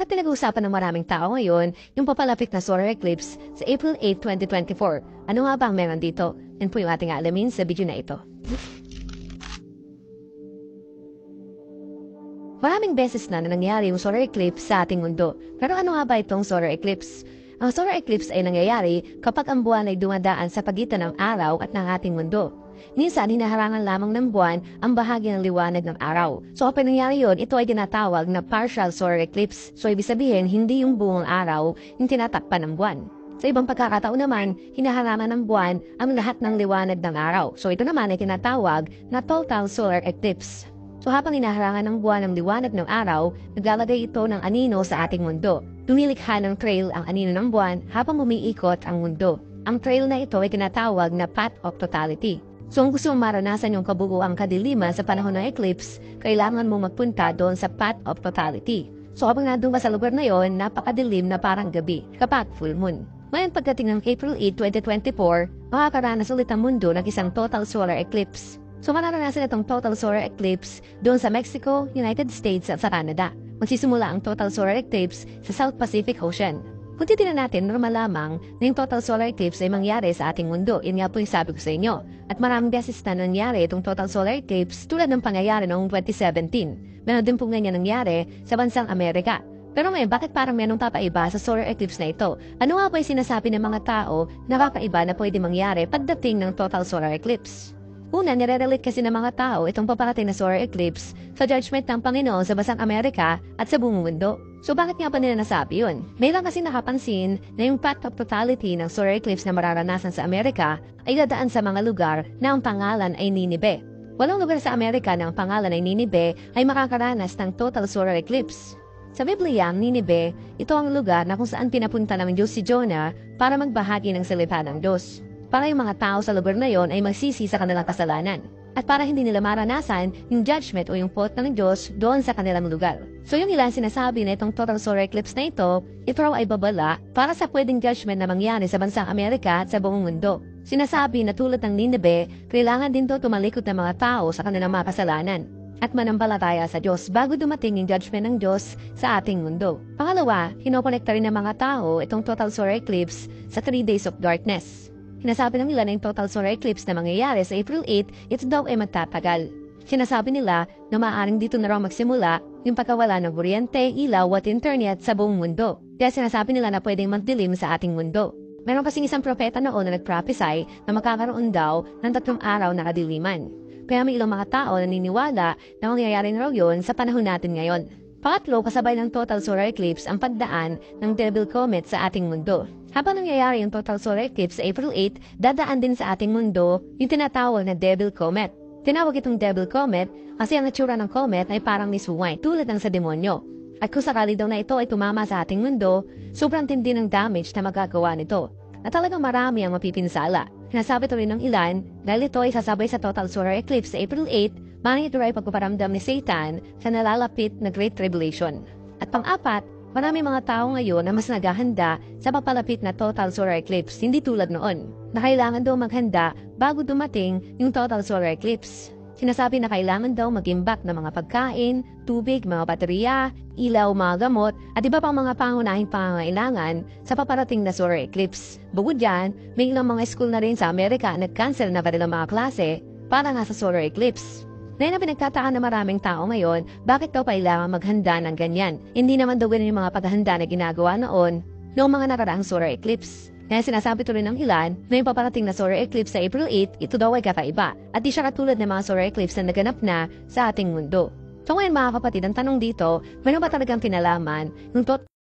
At pinag-uusapan ng maraming tao ngayon yung papalapit na solar eclipse sa April 8, 2024. Ano nga ba ang meron dito? Yan po yung ating alamin sa video na ito. Maraming beses na nangyayari yung solar eclipse sa ating mundo. Pero ano nga ba itong solar eclipse? Ang solar eclipse ay nangyayari kapag ang buwan ay dumadaan sa pagitan ng araw at ng ating mundo. Minsan, hinaharangan lamang ng buwan ang bahagi ng liwanag ng araw. So kapag nangyari yun, ito ay tinatawag na partial solar eclipse. So ibig sabihin, hindi yung buong araw yung tinatakpan ng buwan. Sa ibang pagkakataon naman, hinaharangan ng buwan ang lahat ng liwanag ng araw. So ito naman ay tinatawag na total solar eclipse. So habang hinaharangan ng buwan ang liwanag ng araw, naglalagay ito ng anino sa ating mundo. Lumilikha ng trail ang anino ng buwan habang umiikot ang mundo. Ang trail na ito ay tinatawag na path of totality. So kung gusto mong maranasan yung kabuuang kadiliman sa panahon ng eclipse, kailangan mong magpunta doon sa path of totality. So habang nandun ka sa lugar na yon, napakadilim na parang gabi kapag full moon. Ngayon pagdating ng April 8, 2024, makakaranas ulit ang mundo ng isang total solar eclipse. So mararanasan itong total solar eclipse doon sa Mexico, United States at sa Canada. Magsisimula ang total solar eclipse sa South Pacific Ocean. Kung titignan natin, normal lamang na yung total solar eclipse ay mangyari sa ating mundo. Yan nga po yung sabi ko sa inyo. At maraming beses na nangyari itong total solar eclipse tulad ng pangyayari noong 2017. Meron din po ganyan nangyari sa bansang Amerika. Pero ngayon, bakit parang merong papaiba sa solar eclipse na ito? Ano nga ba yung sinasabi ng mga tao na kakaiba na pwede mangyari pagdating ng total solar eclipse? Una, nire-relate kasi ng mga tao itong paparating na solar eclipse sa judgment ng Panginoon sa bansang Amerika at sa buong mundo. So bakit nga pa nila nasabi yun? May lang kasi nakapansin na yung path of totality ng solar eclipse na mararanasan sa Amerika ay dadaan sa mga lugar na ang pangalan ay Ninibe. Walang lugar sa Amerika na ang pangalan ay Ninibe ay makakaranas ng total solar eclipse. Sa Biblia, ang Ninibe, ito ang lugar na kung saan pinapunta ng Diyos si Jonah para magbahagi ng salita ng Diyos. Para yung mga tao sa lugar na yon ay magsisi sa kanilang kasalanan. At para hindi nila maranasan yung judgment o yung fault ng Diyos doon sa kanilang lugar. So yung ilan sinasabi na itong total solar eclipse na ito raw ay babala para sa pwedeng judgment na mangyari sa bansang Amerika at sa buong mundo. Sinasabi na tulad ng Ninibe, kailangan din to tumalikod ng mga tao sa kanilang mga kasalanan at manampalataya sa Diyos bago dumating yung judgment ng Diyos sa ating mundo. Pangalawa, kinokonekta rin ng mga tao itong total solar eclipse sa 3 days of darkness. Sinasabi ng nila na yung total solar eclipse na mangyayari sa April 8, ito daw ay magtatagal. Sinasabi nila na maaaring dito na raw magsimula yung pagkawala ng kuryente, ilaw at internet sa buong mundo. Kaya sinasabi nila na pwedeng magdilim sa ating mundo. Meron kasing isang propeta noon na nagprophesy na makakaroon daw ng 3 araw na kadiliman. Kaya may ilang mga tao na naniniwala na mangyayari na raw yun sa panahon natin ngayon. Pangatlo, kasabay ng total solar eclipse ang pagdaan ng Devil Comet sa ating mundo. Habang nangyayari yung total solar eclipse sa April 8, dadaan din sa ating mundo yung tinatawag na Devil Comet. Tinawag itong Devil Comet kasi ang natsura ng comet ay parang nisuway tulad ng sa demonyo. At kung sakali daw na ito ay tumama sa ating mundo, sobrang tindi ng damage na magagawa nito. Na talagang marami ang mapipinsala. Sinasabi ito rin ng ilan dahil ito ay sasabay sa total solar eclipse sa April 8, maaaring ito ay pagpaparamdam ni Satan sa nalalapit na Great Tribulation. At pang-apat, marami mga tao ngayon na mas naghahanda sa papalapit na total solar eclipse, hindi tulad noon, na kailangan daw maghanda bago dumating yung total solar eclipse. Sinasabi na kailangan daw mag-imbak ng mga pagkain, tubig, mga baterya, ilaw, mga gamot, at iba pang mga pangunahing pangangailangan sa paparating na solar eclipse. Bukod dyan, may ilang mga school na rin sa Amerika nag-cancel na kanilang mga klase para nga sa solar eclipse. Ngayon na pinagtataan na maraming tao ngayon, bakit daw kailangan maghanda ng ganyan? Hindi naman daw ganun yung mga paghahanda na ginagawa noong mga nakaraang solar eclipse. Kaya sinasabi to rin ng ilan na yung paparating na solar eclipse sa April 8, ito daw ay kakaiba. At di siya katulad ng mga solar eclipse na naganap na sa ating mundo. So ngayon mga kapatid, ang tanong dito, meron ba talagang pinalaman yung